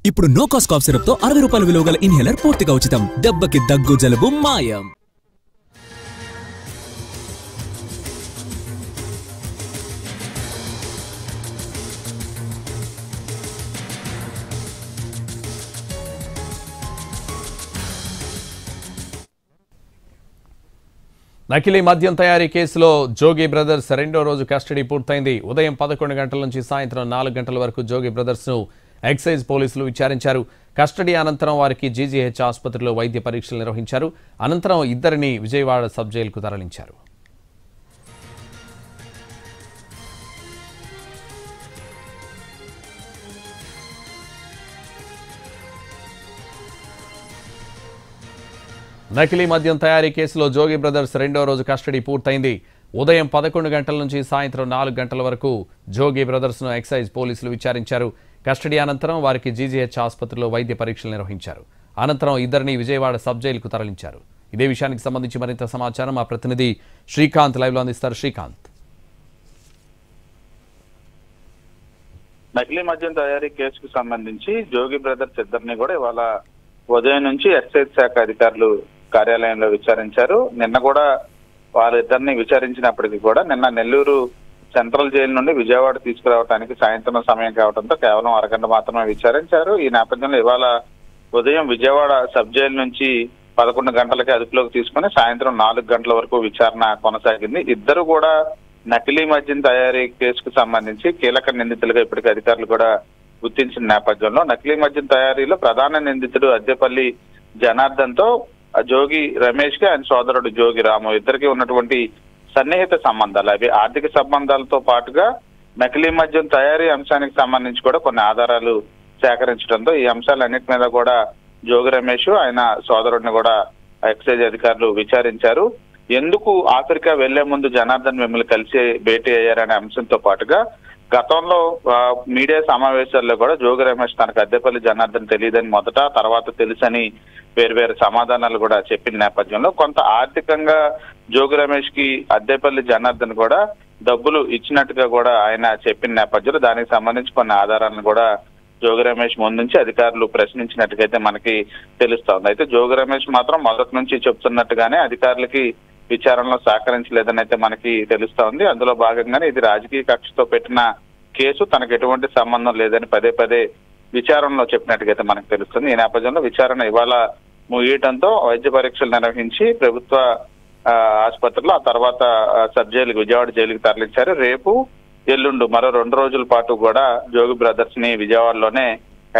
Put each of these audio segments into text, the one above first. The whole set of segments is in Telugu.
ఇప్పుడు నో కాస్ట్ కాఫ్ సిరప్ తో 60 రూపాయల విలువ గల ఇన్హేలర్ పూర్తిగా ఉచితం. దెబ్బకి దగ్గు జలుబు మాయం. నకిలీ మద్యం తయారీ కేసులో జోగి బ్రదర్స్ రెండో రోజు కస్టడీ పూర్తయింది. ఉదయం 11 గంటల నుంచి సాయంత్రం 4 గంటల వరకు జోగి బ్రదర్స్ ను ఎక్సైజ్ పోలీసులు విచారించారు. కస్టడీ అనంతరం వారికి జీజీహెచ్ ఆసుపత్రిలో వైద్య పరీక్షలు నిర్వహించారు. అనంతరం ఇద్దరిని విజయవాడ సబ్ జైలుకు తరలించారు. నకిలీ మద్యం తయారీ కేసులో జోగి బ్రదర్స్ రెండో రోజు కస్టడీ పూర్తయింది. ఉదయం 11 గంటల నుంచి సాయంత్రం 4 గంటల వరకు జోగి బ్రదర్స్ ను ఎక్సైజ్ పోలీసులు విచారించారు. కస్టడీ అనంతరం వారికి జీజీహెచ్ ఆసుపత్రిలో వైద్య పరీక్షలు నిర్వహించారు. అనంతరం ఇద్దరిని విజయవాడ సబ్ జైలుకు తరలించారు. ఇదే విషయానికి సంబంధించి మరింత సమాచారం మా ప్రతినిధి శ్రీకాంత్ లైవ్ లో అందిస్తారు. శ్రీకాంత్, నకిలీ మద్యం తయారీ కేసుకు సంబంధించి జోగి బ్రదర్స్ ఇద్దరిని కూడా ఇవాళ ఉదయం నుంచి ఎక్సైజ్ శాఖ అధికారులు కార్యాలయంలో విచారించారు. నిన్న కూడా వాళ్ళిద్దరిని విచారించినప్పటికీ కూడా నిన్న నెల్లూరు సెంట్రల్ జైలు నుండి విజయవాడ తీసుకురావడానికి సాయంత్రం సమయం కావడంతో కేవలం అరగంట మాత్రమే విచారించారు. ఈ నేపథ్యంలో ఇవాళ ఉదయం విజయవాడ సబ్ జైలు నుంచి 11 గంటలకి అదుపులోకి తీసుకుని సాయంత్రం 4 గంటల వరకు విచారణ కొనసాగింది. ఇద్దరు కూడా నకిలీ మద్యం తయారీ కేసుకు సంబంధించి కీలక నిందితులుగా ఇప్పటికీ అధికారులు కూడా గుర్తించిన నేపథ్యంలో నకిలీ మద్యం తయారీలో ప్రధాన నిందితుడు అద్దెపల్లి జనార్దన్ తో జోగి రమేష్ కి ఆయన సోదరుడు జోగి రాము ఇద్దరికి ఉన్నటువంటి సన్నిహిత సంబంధాలు, అవి ఆర్థిక సంబంధాలతో పాటుగా నకిలీ మద్యం తయారీ అంశానికి సంబంధించి కూడా కొన్ని ఆధారాలు సేకరించడంతో ఈ అంశాలన్నిటి మీద కూడా జోగి రమేష్ ఆయన సోదరుడిని కూడా ఎక్సైజ్ అధికారులు విచారించారు. ఎందుకు ఆఫ్రికా వెళ్లే ముందు జనార్దన్ మిమ్మల్ని కలిసి భేటీ అయ్యారనే అంశంతో పాటుగా గతంలో మీడియా సమావేశాల్లో కూడా జోగి రమేష్ తనకు అద్దెపల్లి జనార్దన్ తెలియదని మొదట, తర్వాత తెలుసని వేరు సమాధానాలు కూడా చెప్పిన నేపథ్యంలో కొంత ఆర్థికంగా జోగి రమేష్ కి అద్దెపల్లి జనార్దన్ కూడా డబ్బులు ఇచ్చినట్టుగా కూడా ఆయన చెప్పిన నేపథ్యంలో దానికి సంబంధించి కొన్ని ఆధారాలను కూడా జోగి రమేష్ ముందుంచి అధికారులు ప్రశ్నించినట్టుగైతే మనకి తెలుస్తోంది. అయితే జోగి రమేష్ మాత్రం మొదటి నుంచి చెప్తున్నట్టుగానే అధికారులకి విచారణలో సహకరించలేదని అయితే మనకి తెలుస్తోంది. అందులో భాగంగానే ఇది రాజకీయ కక్షతో పెట్టిన కేసు, తనకు ఎటువంటి సంబంధం లేదని పదే విచారణలో చెప్పినట్టుగైతే మనకు తెలుస్తుంది. ఈ నేపథ్యంలో విచారణ ఇవాళ ముగియటంతో వైద్య పరీక్షలు నిర్వహించి ప్రభుత్వ ఆసుపత్రిలో ఆ తర్వాత సబ్ జైలుకి విజయవాడ జైలుకి తరలించారు. రేపు ఎల్లుండు మరో 2 రోజుల పాటు కూడా జోగి బ్రదర్స్ ని విజయవాడలోనే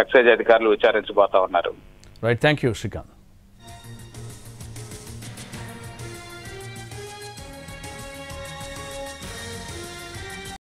ఎక్సైజ్ అధికారులు విచారించబోతా ఉన్నారు. Right, thank you Srikanth.